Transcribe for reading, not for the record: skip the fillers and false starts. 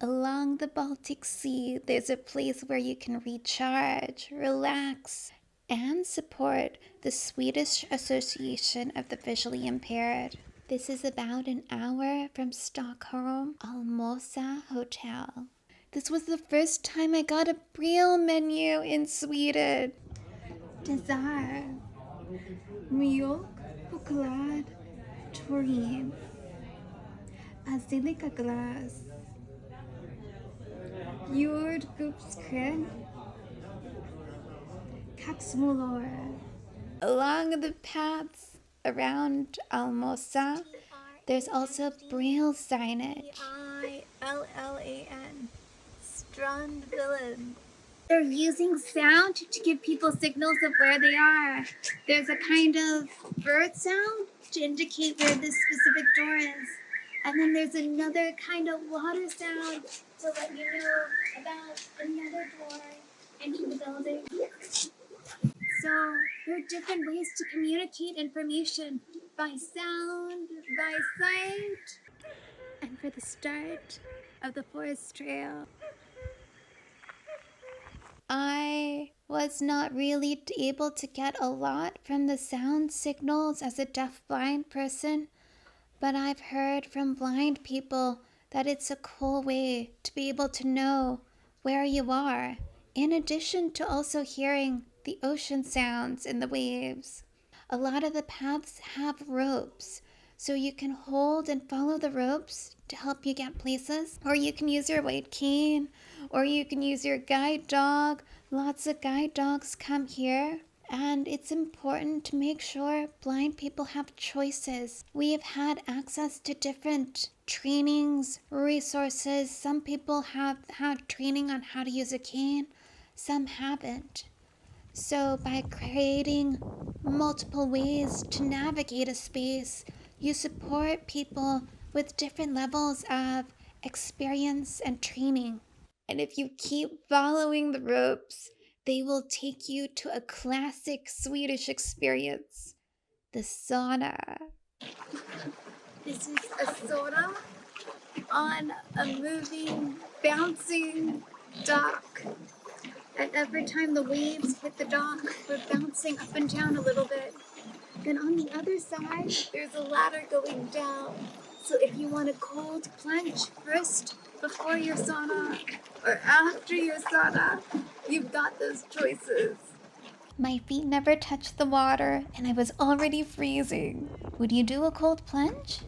Along the Baltic Sea, there's a place where you can recharge, relax, and support the Swedish Association of the Visually Impaired. This is about an hour from Stockholm, Almåsa Hotel. This was the first time I got a Braille menu in Sweden. Desire, mjölk, choklad, turin, basilika glass, jordgubbskräm, kaxmolor. Along the paths around Almåsa, there's also Braille Signage. Illan, Strandvillen. They're using sound to give people signals of where they are. There's a kind of bird sound to indicate where this specific door is. And then there's another kind of water sound to let you know about another door into the building. So there are different ways to communicate information by sound, by sight, and for the start of the forest trail. I was not really able to get a lot from the sound signals as a deaf-blind person, but I've heard from blind people that it's a cool way to be able to know where you are, in addition to also hearing the ocean sounds and the waves. A lot of the paths have ropes, so you can hold and follow the ropes to help you get places, or you can use your white cane, or you can use your guide dog. Lots of guide dogs come here, and it's important to make sure blind people have choices. We have had access to different trainings, resources. Some people have had training on how to use a cane, some haven't. So by creating multiple ways to navigate a space, you support people with different levels of experience and training. And if you keep following the ropes, they will take you to a classic Swedish experience, the sauna. This is a sauna on a moving, bouncing dock. And every time the waves hit the dock, we're bouncing up and down a little bit. Then on the other side, there's a ladder going down. So if you want a cold plunge first before your sauna or after your sauna, you've got those choices. My feet never touched the water and I was already freezing. Would you do a cold plunge?